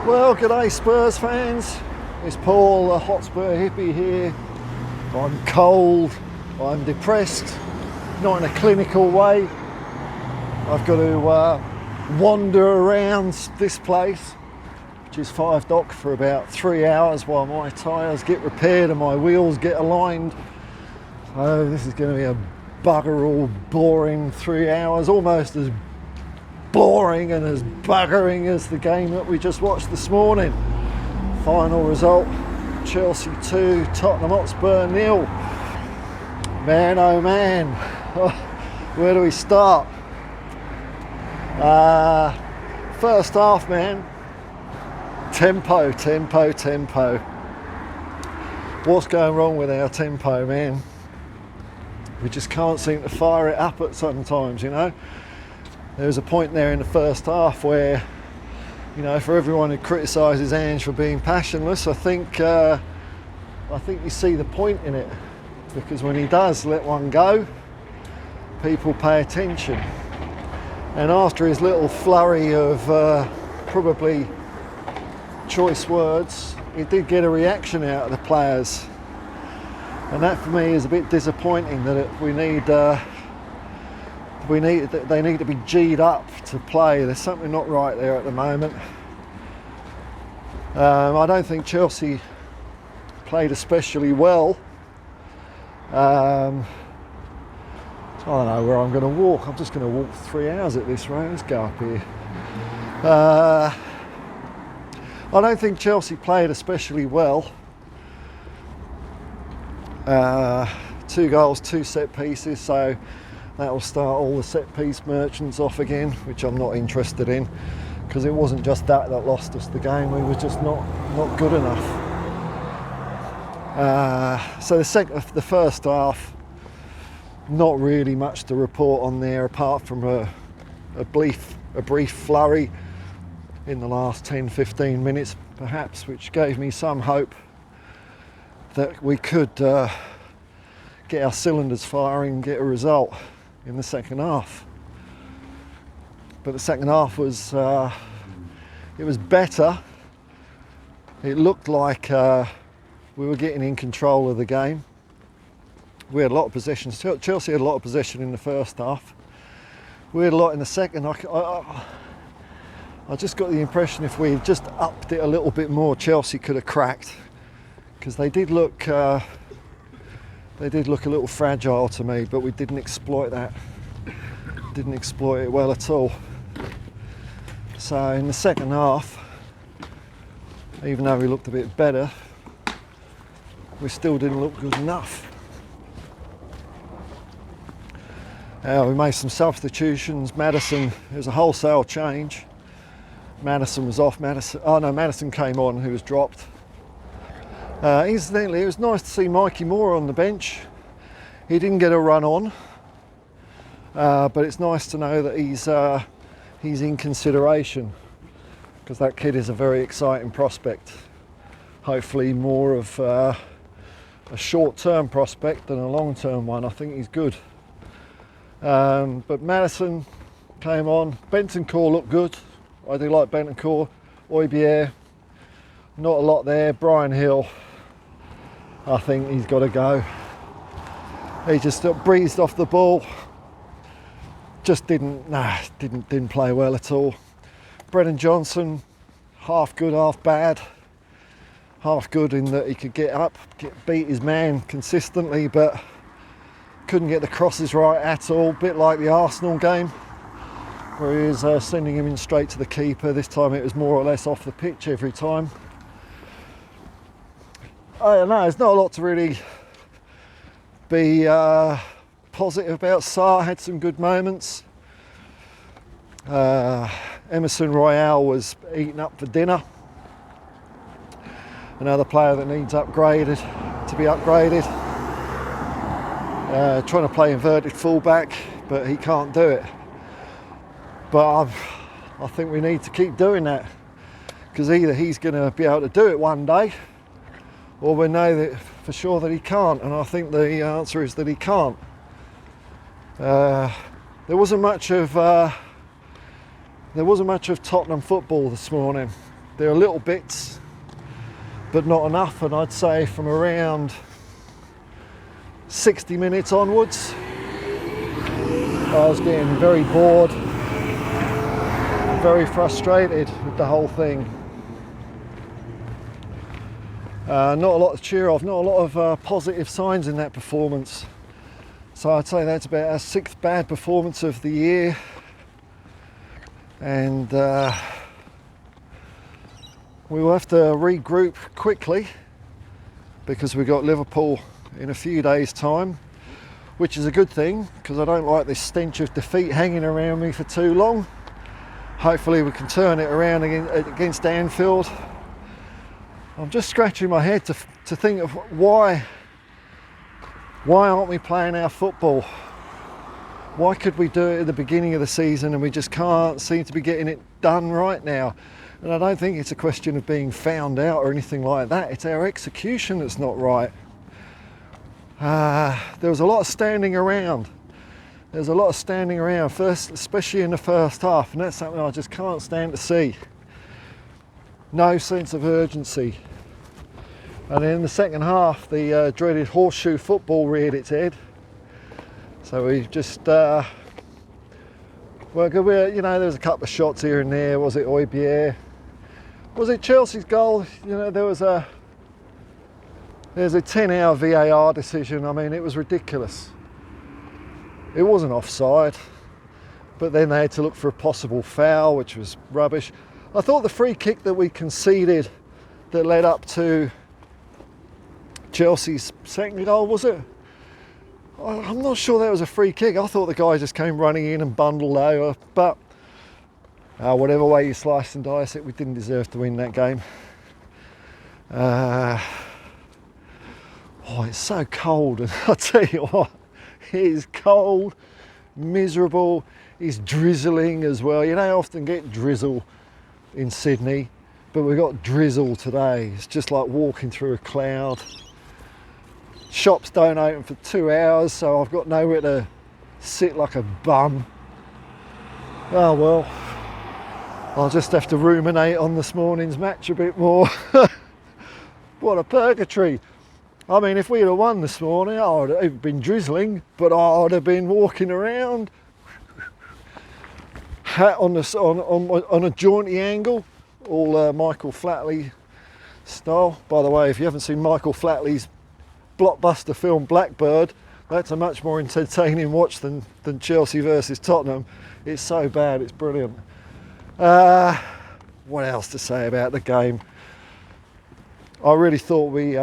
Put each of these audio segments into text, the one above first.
Well, g'day Spurs fans. It's Paul, the Hotspur hippie here. I'm cold, I'm depressed, not in a clinical way. I've got to wander around this place, which is 5 Dock, for about 3 hours while my tyres get repaired and my wheels get aligned. So this is going to be a bugger all boring 3 hours, almost as boring and as buggering as the game that we just watched this morning. Final result, Chelsea 2, Tottenham Hotspur 0. Man, oh man, where do we start? First half, man, tempo. What's going wrong with our tempo, man? We just can't seem to fire it up at sometimes, you know. There was a point there in the first half where, you know, for everyone who criticises Ange for being passionless, I think you see the point in it, because when he does let one go, people pay attention. And after his little flurry of probably choice words, he did get a reaction out of the players, and that for me is a bit disappointing. That they need to be G'd up to play. There's something not right there at the moment. I don't think Chelsea played especially well. I don't know where I'm going to walk. I'm just going to walk 3 hours at this rate. Let's go up here. I don't think Chelsea played especially well. 2 goals, 2 set pieces, so that will start all the set piece merchants off again, which I'm not interested in, because it wasn't just that lost us the game. We were just not good enough. So the first half, not really much to report on there, apart from a brief flurry in the last 10-15 minutes perhaps, which gave me some hope that we could get our cylinders firing and get a result in the second half. But the second half was it was better. It looked like we were getting in control of the game. We had a lot of possession. Chelsea had a lot of possession in the first half. We had a lot in the second. I just got the impression if we had just upped it a little bit more, Chelsea could have cracked, because they did look a little fragile to me, but we didn't exploit that. Didn't exploit it well at all. So in the second half, even though we looked a bit better, we still didn't look good enough. We made some substitutions. Maddison, it was a wholesale change. Maddison was off. Maddison came on, who was dropped. Incidentally, it was nice to see Mikey Moore on the bench. He didn't get a run on, but it's nice to know that he's in consideration, because that kid is a very exciting prospect. Hopefully more of a short-term prospect than a long-term one. I think he's good. But Maddison came on. Bentancur looked good. I do like Bentancur. Højbjerg, not a lot there. Brian Hill, I think he's got to go. He just breezed off the ball. Just didn't play well at all. Brennan Johnson, half good, half bad. Half good in that he could get up, beat his man consistently, but couldn't get the crosses right at all. Bit like the Arsenal game, where he was sending him in straight to the keeper. This time it was more or less off the pitch every time. I don't know, there's not a lot to really be positive about. Sarr had some good moments. Emerson Royale was eaten up for dinner. Another player that needs to be upgraded. Trying to play inverted fullback, but he can't do it. But I think we need to keep doing that, because either he's going to be able to do it one day, or we know that for sure that he can't, and I think the answer is that he can't. There wasn't much of Tottenham football this morning. There are little bits, but not enough. And I'd say from around 60 minutes onwards, I was getting very bored, very frustrated with the whole thing. Not a lot to cheer off, not a lot of positive signs in that performance. So I'd say that's about our 6th bad performance of the year. And we will have to regroup quickly because we've got Liverpool in a few days' time, which is a good thing because I don't like this stench of defeat hanging around me for too long. Hopefully we can turn it around against Anfield. I'm just scratching my head to think of why aren't we playing our football? Why could we do it at the beginning of the season and we just can't seem to be getting it done right now? And I don't think it's a question of being found out or anything like that. It's our execution that's not right. There was a lot of standing around. There's a lot of standing around, first, especially in the first half, and that's something I just can't stand to see. No sense of urgency. And then in the second half, the dreaded horseshoe football reared its head. So we just, there was a couple of shots here and there. Was it Oibier? Was it Chelsea's goal? There's a 10-hour VAR decision. I mean, it was ridiculous. It wasn't offside, but then they had to look for a possible foul, which was rubbish. I thought the free kick that we conceded that led up to Chelsea's second goal, was it? I'm not sure that was a free kick. I thought the guy just came running in and bundled over, but whatever way you slice and dice it, we didn't deserve to win that game. It's so cold, and I'll tell you what, it is cold, miserable, it's drizzling as well. You don't often get drizzle in Sydney, but we got drizzle today. It's just like walking through a cloud. Shops don't open for 2 hours, so I've got nowhere to sit like a bum. Oh well, I'll just have to ruminate on this morning's match a bit more. What a purgatory. I mean, if we'd have won this morning, I would have been drizzling, but I would have been walking around, hat on a jaunty angle, all Michael Flatley style. By the way, if you haven't seen Michael Flatley's blockbuster film Blackbird, that's a much more entertaining watch than Chelsea versus Tottenham. It's so bad, it's brilliant. What else to say about the game? I really thought we'd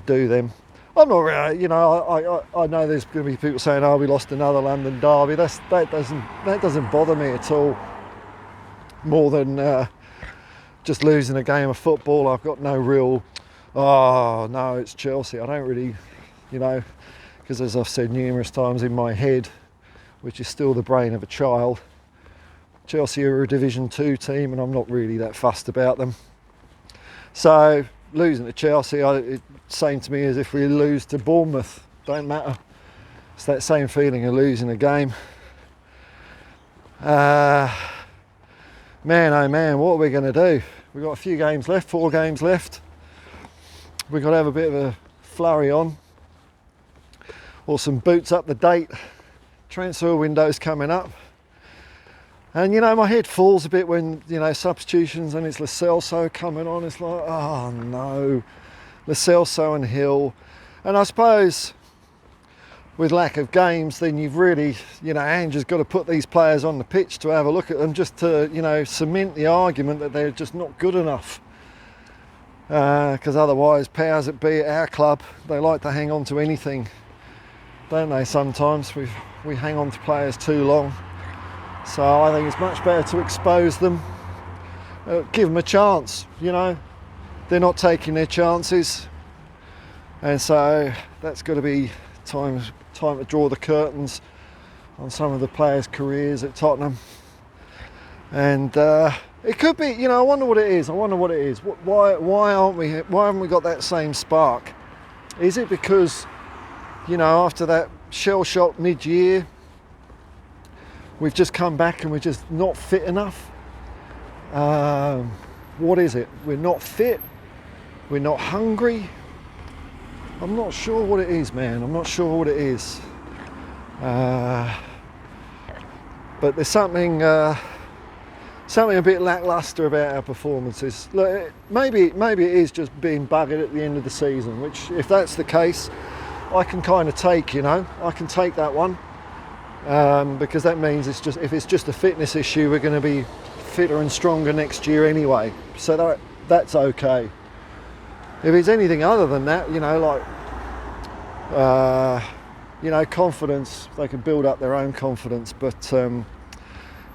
do them. I'm not really, I know there's going to be people saying, "Oh, we lost another London derby." That doesn't bother me at all. More than just losing a game of football. I've got no real, "Oh no, it's Chelsea." I don't really, because as I've said numerous times in my head, which is still the brain of a child, Chelsea are a Division 2 team, and I'm not really that fussed about them. So losing to Chelsea, it's same to me as if we lose to Bournemouth. Don't matter. It's that same feeling of losing a game. Man, oh man, what are we going to do? We've got a few games left, 4 games left. We've got to have a bit of a flurry on, or some boots up the date. Transfer window's coming up. And my head falls a bit when, substitutions and it's Lo Celso coming on. It's like, oh no, Lo Celso and Hill. And I suppose with lack of games, then you've really, Ange has got to put these players on the pitch to have a look at them, just to, cement the argument that they're just not good enough. Because otherwise, powers that be at our club, they like to hang on to anything, don't they? Sometimes we hang on to players too long. So I think it's much better to expose them, give them a chance. They're not taking their chances, and so that's got to be time to draw the curtains on some of the players' careers at Tottenham. And it could be, I wonder what it is. Why haven't we got that same spark? Is it because, after that shell shock mid-year, we've just come back and we're just not fit enough? What is it? We're not fit. We're not hungry. I'm not sure what it is, man. I'm not sure what it is. But there's something a bit lackluster about our performances. Look, maybe it is just being buggered at the end of the season, which, if that's the case, I can kind of take. I can take that one, because that means if it's just a fitness issue, we're going to be fitter and stronger next year anyway. So that's okay. If it's anything other than that, confidence, they can build up their own confidence, but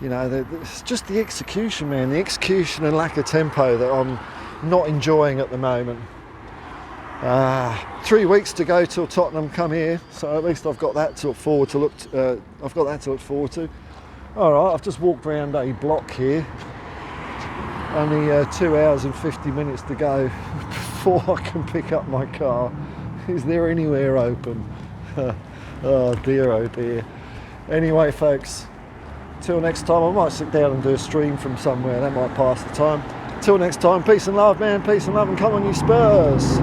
it's just the execution, man. The execution and lack of tempo that I'm not enjoying at the moment. 3 weeks to go till Tottenham come here, so at least I've got that to look forward to. All right, I've just walked around a block here. Only 2 hours and 50 minutes to go before I can pick up my car. Is there anywhere open? Oh dear. Anyway, folks, till next time. I might sit down and do a stream from somewhere. That might pass the time. Till next time, peace and love, man. Peace and love, and come on, you Spurs.